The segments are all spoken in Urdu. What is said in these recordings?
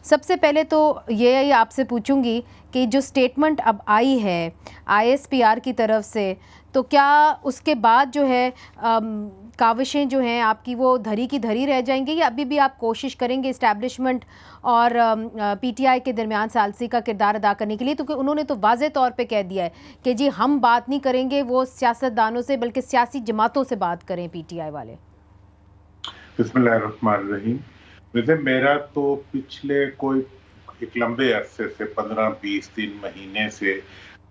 سب سے پہلے تو یہ آپ سے پوچھوں گی کہ جو سٹیٹمنٹ اب آئی ہے ISPR کی طرف سے، تو کیا اس کے بعد جو ہے کاوشیں جو ہیں آپ کی وہ دھری کی دھری رہ جائیں گے، یا ابھی بھی آپ کوشش کریں گے اسٹیبلشمنٹ اور PTI کے درمیان ثالثی کا کردار ادا کرنے کے لیے؟ کیونکہ انہوں نے تو واضح طور پہ کہہ دیا ہے کہ جی ہم بات نہیں کریں گے وہ سیاستدانوں سے، بلکہ سیاسی جماعتوں سے بات کریں PTI والے۔ بسم اللہ الرحمن الرحیم۔ ویسے میرا تو پچھلے کوئی ایک لمبے عرصے سے 15-20 مہینے سے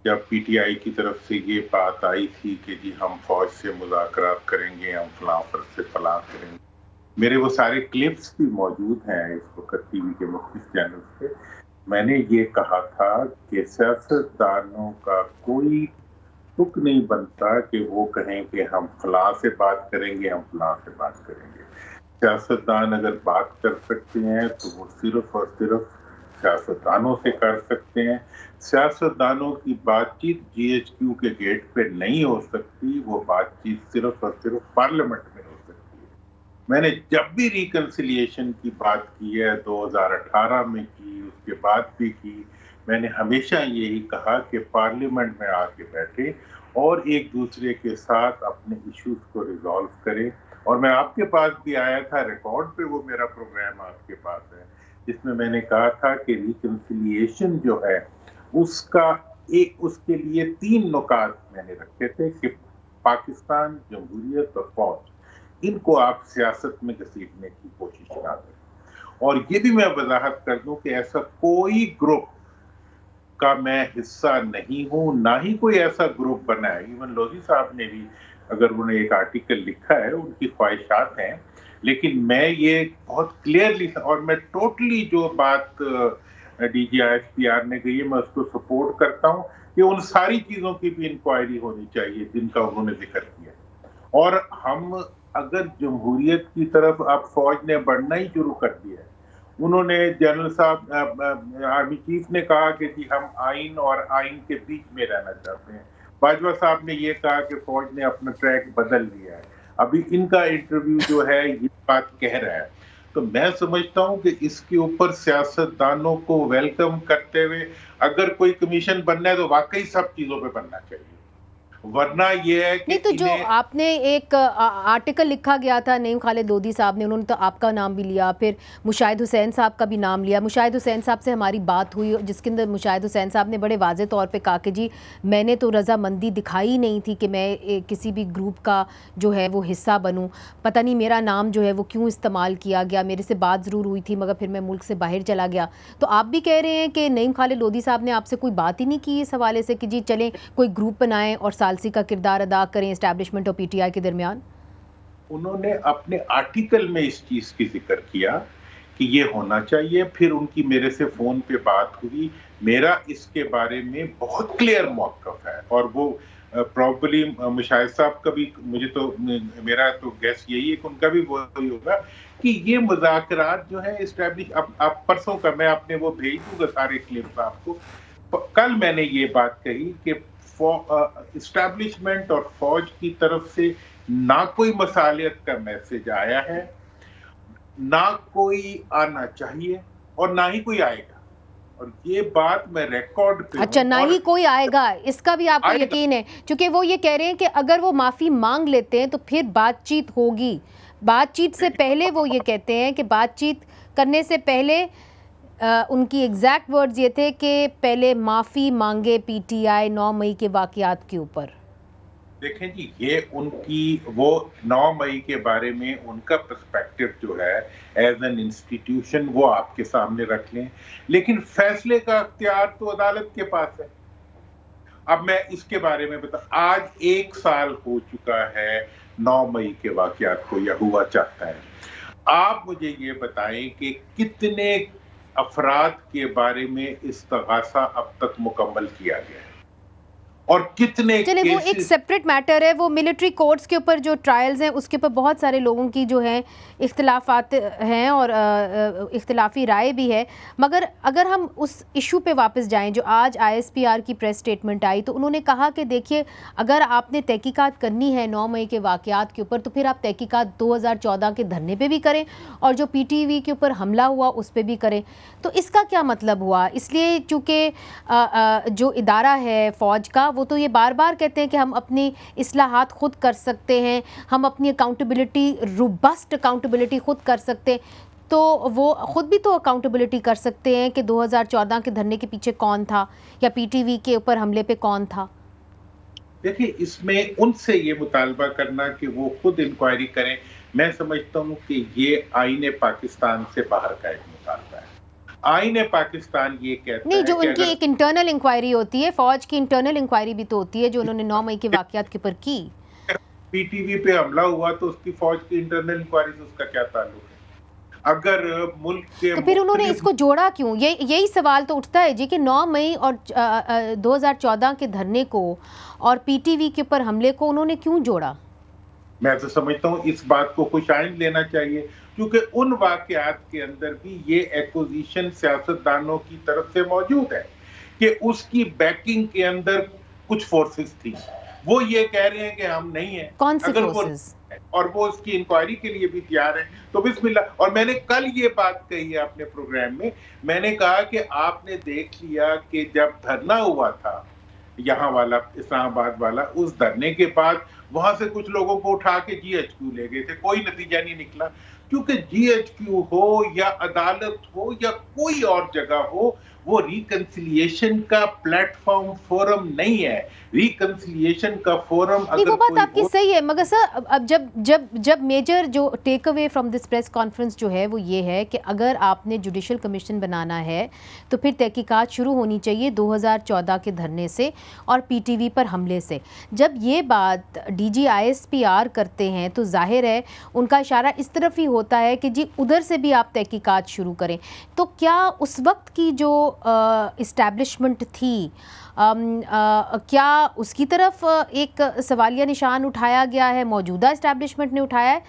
جب PTI کی طرف سے یہ بات آئی تھی کہ جی ہم فوج سے مذاکرات کریں گے، ہم فلاں پر سے فلاں کریں گے، میرے وہ سارے کلپس بھی موجود ہیں اس وقت ٹی وی کے مختلف چینل پہ۔ میں نے یہ کہا تھا کہ سیاستدانوں کا کوئی تک نہیں بنتا کہ وہ کہیں کہ ہم فلاں سے بات کریں گے، ہم فلاں سے بات کریں گے۔ سیاستدان اگر بات کر سکتے ہیں تو وہ صرف اور صرف سیاستدانوں سے کر سکتے ہیں۔ سیاستدانوں کی بات چیت GHQ کے گیٹ پہ نہیں ہو سکتی، وہ بات چیت صرف اور صرف پارلیمنٹ میں ہو سکتی ہے۔ میں نے جب بھی ریکنسیلیشن کی بات کی ہے، 2018 میں کی، اس کے بعد بھی کی، میں نے ہمیشہ یہی کہا کہ پارلیمنٹ میں آ کے بیٹھے اور ایک دوسرے کے ساتھ اپنے ایشوز کو ریزالو کرے۔ اور میں آپ کے پاس بھی آیا تھا، ریکارڈ پہ وہ میرا پروگرام آپ کے پاس ہے، جس میں میں نے کہا تھا کہ ریکنسیلیشن جو ہے اس کے لیے 3 نکات میں نے رکھے تھے کہ پاکستان، جمہوریت اور فوج، ان کو آپ سیاست میں گھسیٹنے کی کوشش نہ کریں۔ اور یہ بھی میں وضاحت کر دوں کہ ایسا کوئی گروپ کا میں حصہ نہیں ہوں، نہ ہی کوئی ایسا گروپ بنا ہے۔ ایون لودھی صاحب نے بھی اگر انہوں نے ایک آرٹیکل لکھا ہے، ان کی خواہشات ہیں، لیکن میں یہ بہت کلیئرلی، اور میں ٹوٹلی جو بات DGISPR نے کہی ہے میں اس کو سپورٹ کرتا ہوں کہ ان ساری چیزوں کی بھی انکوائری ہونی چاہیے جن کا انہوں نے ذکر کیا۔ اور ہم اگر جمہوریت کی طرف اب فوج نے بڑھنا ہی شروع کر دیا ہے، انہوں نے جنرل صاحب آرمی چیف نے کہا کہ جی ہم آئین اور آئین کے بیچ میں رہنا چاہتے ہیں، باجوہ صاحب نے یہ کہا کہ فوج نے اپنا ٹریک بدل دیا ہے، ابھی ان کا انٹرویو جو ہے یہ بات کہہ رہا ہے۔ تو میں سمجھتا ہوں کہ اس کے اوپر سیاستدانوں کو ویلکم کرتے ہوئے اگر کوئی کمیشن بننا ہے تو واقعی سب چیزوں پہ بننا چاہیے، ورنہ یہ ہے کہ نہیں تو جو آپ نے ایک آرٹیکل لکھا گیا تھا نعیم خالد لودھی صاحب نے، انہوں نے تو آپ کا نام بھی لیا، پھر مشاہد حسین صاحب کا بھی نام لیا۔ مشاہد حسین صاحب سے ہماری بات ہوئی جس کے اندر مشاہد حسین صاحب نے بڑے واضح طور پہ کہا کہ جی میں نے تو رضامندی دکھائی نہیں تھی کہ میں کسی بھی گروپ کا جو ہے وہ حصہ بنوں، پتہ نہیں میرا نام جو ہے وہ کیوں استعمال کیا گیا، میرے سے بات ضرور ہوئی تھی مگر پھر میں ملک سے باہر چلا گیا۔ تو آپ بھی کہہ رہے ہیں کہ نعیم خالد لودھی صاحب نے آپ سے کوئی بات ہی نہیں کی اس حوالے سے کہ جی چلیں کوئی گروپ بنائیں اور ثالثی کا کردار ادا کریں اسٹیبلشمنٹ اور PTI کے درمیان؟ انہوں نے اپنے آرٹیکل میں اس چیز کی ذکر کیا کہ یہ ہونا چاہیے، پھر ان کی میرے سے فون پہ بات ہوئی، میرا اس کے بارے میں بہت کلیئر موقف ہے، اور وہ پروبلی مشاہد صاحب کا بھی، مجھے تو میرا تو گیس یہی ہے کہ ان کا بھی وہی ہوگا کہ یہ مذاکرات جو ہے اسٹیبلش، اب پرسوں کا میں اپنے وہ بھیج دوں گا سارے کلپس آپ کو، کل میں نے یہ بات کہی کہ اسٹیبلشمنٹ اور فوج کی طرف سے نہ کوئی مصالحت کا میسج آیا ہے، نہ کوئی آنا چاہیے، اور نہ ہی کوئی آئے گا، اور یہ بات میں ریکارڈ پہ ہوں۔ اچھا، نہ ہی کوئی آئے گا، اس کا بھی آپ کو یقین ہے؟ چونکہ وہ یہ کہہ رہے ہیں کہ اگر وہ معافی مانگ لیتے ہیں تو پھر بات چیت ہوگی، بات چیت سے پہلے وہ یہ کہتے ہیں کہ بات چیت کرنے سے پہلے ان کی ایگزیکٹ ورڈز یہ تھے کہ پہلے معافی مانگے PTI 9 مئی کے واقعات کے اوپر۔ دیکھیں جی، یہ ان کی وہ 9 مئی کے بارے میں ان کا پرسپیکٹو جو ہے ایز این انسٹیٹیوشن وہ آپ کے سامنے رکھ لیں، لیکن فیصلے کا اختیار تو عدالت کے پاس ہے۔ اب میں اس کے بارے میں آج 1 سال ہو چکا ہے 9 مئی کے واقعات کو، یا ہوا چاہتا ہے۔ آپ مجھے یہ بتائیں کہ کتنے افراد کے بارے میں استغاثہ اب تک مکمل کیا گیا ہے؟ اور کتنے چلے وہ ایک سیپریٹ میٹر ہے، وہ ملٹری کورٹس کے اوپر جو ٹرائلز ہیں اس کے اوپر بہت سارے لوگوں کی جو ہیں اختلافات ہیں اور اختلافی رائے بھی ہے، مگر اگر ہم اس ایشو پہ واپس جائیں جو آج آئی ایس پی آر کی پریس سٹیٹمنٹ آئی تو انہوں نے کہا کہ دیکھیے اگر آپ نے تحقیقات کرنی ہے 9 مئی کے واقعات کے اوپر تو پھر آپ تحقیقات 2014 کے دھرنے پہ بھی کریں اور جو پی ٹی وی کے اوپر حملہ ہوا اس پہ بھی کریں. تو اس کا کیا مطلب ہوا؟ اس لیے چونکہ جو ادارہ ہے فوج کا وہ تو یہ بار بار کہتے ہیں کہ ہم اپنی اصلاحات خود کر سکتے ہیں، ہم اپنی اکاؤنٹیبلٹی روبسٹ اکاؤنٹیبلٹی خود کر سکتے ہیں، تو وہ خود بھی تو اکاؤنٹیبلٹی کر سکتے ہیں کہ 2014 کے دھرنے کے پیچھے کون تھا یا پی ٹی وی کے اوپر حملے پہ کون تھا. دیکھیں اس میں ان سے یہ مطالبہ کرنا کہ وہ خود انکوائری کریں، میں سمجھتا ہوں کہ یہ آئین پاکستان سے باہر کا ایک مطالبہ ہے. آئین پاکستان یہ کہتا نہیں، ہے جو کہ ان کی ایک انٹرنل انکوائری ہوتی ہے، فوج کی انٹرنل انکوائری بھی تو ہوتی ہے جو انہوں نے 9 مئی کے واقعات کے اوپر کی. پی ٹی وی پہ حملہ ہوا تو اس کی فوج کی انٹرنل انکوائری سے اس کا کیا تعلق ہے؟ اگر ملک کے تو پھر انہوں نے اس کو جوڑا کیوں؟ یہی سوال تو اٹھتا ہے جی کہ 9 مئی اور 2014 کے دھرنے کو اور پی ٹی وی کے اوپر حملے کو انہوں نے کیوں جوڑا؟ میں تو سمجھتا ہوں اس بات کو خوش آئند لینا چاہیے کیونکہ ان واقعات کے اندر بھی یہ ایکوزیشن سیاستدانوں کی طرف سے موجود ہے کہ اس کی بیکنگ کے اندر کچھ فورسز تھی، وہ یہ کہہ رہے ہیں کہ ہم نہیں ہیں. کون سی اگر وہ فورسز؟ اور وہ اس کی انکوائری کے لیے بھی تیار ہیں تو بسم اللہ. اور میں نے کل یہ بات کہی ہے اپنے پروگرام میں نے کہا کہ آپ نے دیکھ لیا کہ جب دھرنا ہوا تھا یہاں والا اسلام آباد والا، اس دھرنے کے بعد وہاں سے کچھ لوگوں کو اٹھا کے جی ایچ کیو لے گئے تھے، کوئی نتیجہ نہیں نکلا کیونکہ جی ایچ کیو ہو یا عدالت ہو یا کوئی اور جگہ ہو وہ ریکنسیلیشن کا پلیٹ فارم فورم نہیں ہے. ریکنسیلیشن کا فورم نہیں، وہ بات آپ کی صحیح ہے، مگر سر اب جب میجر جو takeaway from this press conference جو ہے وہ یہ ہے کہ اگر آپ نے جوڈیشل کمیشن بنانا ہے تو پھر تحقیقات شروع ہونی چاہیے 2014 کے دھرنے سے اور پی ٹی وی پر حملے سے. جب یہ بات D G I S P R کرتے ہیں تو ظاہر ہے ان کا اشارہ اس طرف ہی ہوتا ہے کہ جی ادھر سے بھی آپ تحقیقات شروع کریں. تو کیا اس وقت کی جو اسٹیبلشمنٹ تھی کیا اس کی طرف ایک سوالیہ نشان اٹھایا گیا ہے؟ موجودہ اسٹیبلشمنٹ نے اٹھایا ہے؟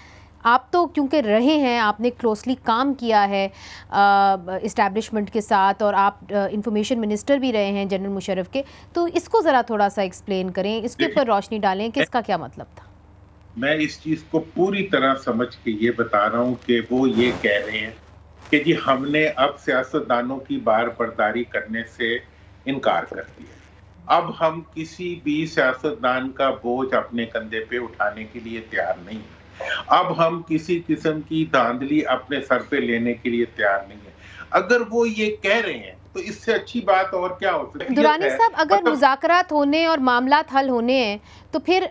آپ تو کیونکہ رہے ہیں، آپ نے کلوزلی کام کیا ہے اسٹیبلشمنٹ کے ساتھ اور آپ انفارمیشن منسٹر بھی رہے ہیں جنرل مشرف کے، تو اس کو ذرا تھوڑا سا ایکسپلین کریں، اس کے اوپر روشنی ڈالیں کہ اس کا کیا مطلب تھا. میں اس چیز کو پوری طرح سمجھ کے یہ بتا رہا ہوں کہ وہ یہ کہہ رہے ہیں کہ جی ہم نے اب سیاستدانوں کی بار برداری کرنے سے انکار کر دیا، اب ہم کسی بھی سیاستدان کا بوجھ اپنے کندھے پہ اٹھانے کے لیے تیار نہیں ہیں، اب ہم کسی قسم کی دھاندلی اپنے سر پہ لینے کے لیے تیار نہیں ہیں. اگر وہ یہ کہہ رہے ہیں تو اس سے اچھی بات اور کیا ہو سکتی ہے؟ درانی صاحب، اگر مذاکرات ہونے اور معاملات حل ہونے ہیں تو پھر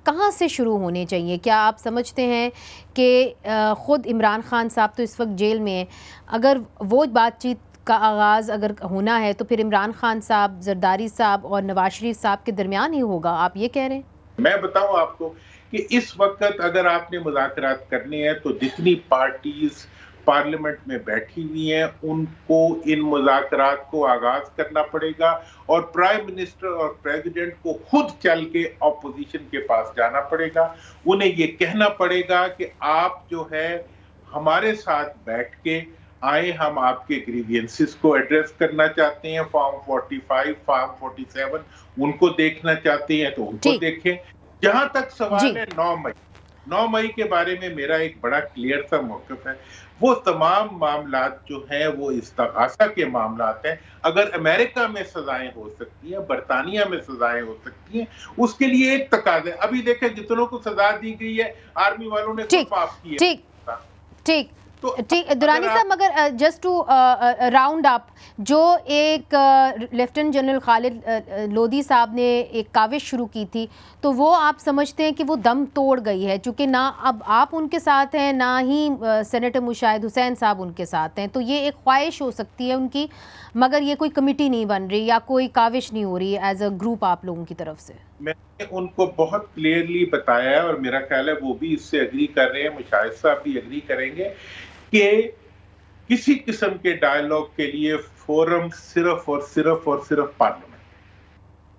کہاں سے شروع ہونے چاہیے؟ کیا آپ سمجھتے ہیں کہ خود عمران خان صاحب تو اس وقت جیل میں ہیں، اگر وہ بات چیت کا آغاز اگر ہونا ہے تو پھر عمران خان صاحب، زرداری صاحب اور نواز شریف صاحب کے درمیان ہی ہوگا، آپ یہ کہہ رہے ہیں؟ میں بتاؤں آپ کو کہ اس وقت اگر آپ نے مذاکرات کرنے ہیں تو جتنی پارٹیز پارلیمنٹ میں بیٹھی ہوئی ہیں ان کو ان مذاکرات کو آغاز کرنا پڑے گا اور پرائم منسٹر اور پریزیڈنٹ کو خود چل کے اپوزیشن کے پاس جانا پڑے گا. انہیں یہ کہنا پڑے گا کہ آپ جو ہے ہمارے ساتھ بیٹھ کے آئے، ہم آپ کے گریوینسز کو ایڈریس کرنا چاہتے ہیں، فارم 45 فارم 47 ان کو دیکھنا چاہتے ہیں تو ان کو دیکھیں. جہاں تک سوال ہے 9 مئی کے بارے میں میرا ایک بڑا کلیئر سا موقف ہے، وہ تمام معاملات جو ہیں وہ استغاثہ کے معاملات ہیں. اگر امریکہ میں سزائیں ہو سکتی ہیں، برطانیہ میں سزائیں ہو سکتی ہیں، اس کے لیے ایک تقاضا ہے. ابھی دیکھیں جتنوں کو سزا دی گئی ہے آرمی والوں نے خود معاف کی ہے. ٹھیک درانی صاحب، مگر جسٹ ٹو راؤنڈ اپ، جو ایک لیفٹیننٹ جنرل خالد لودھی صاحب نے ایک کاوش شروع کی تھی تو وہ آپ سمجھتے ہیں کہ وہ دم توڑ گئی ہے، چونکہ نہ اب آپ ان کے ساتھ ہیں نہ ہی سینیٹر مشاہد حسین صاحب ان کے ساتھ ہیں، تو یہ ایک خواہش ہو سکتی ہے ان کی، مگر یہ کوئی کمیٹی نہیں بن رہی یا کوئی کاوش نہیں ہو رہی ایز اے گروپ آپ لوگوں کی طرف سے؟ میں نے ان کو بہت کلیئرلی بتایا ہے اور میرا خیال ہے وہ بھی اس سے اگری کر رہے ہیں، مشاہد صاحب بھی اگری کریں گے کہ کسی قسم کے ڈائیلاگ کے لیے فورم صرف اور صرف پارلیمنٹ.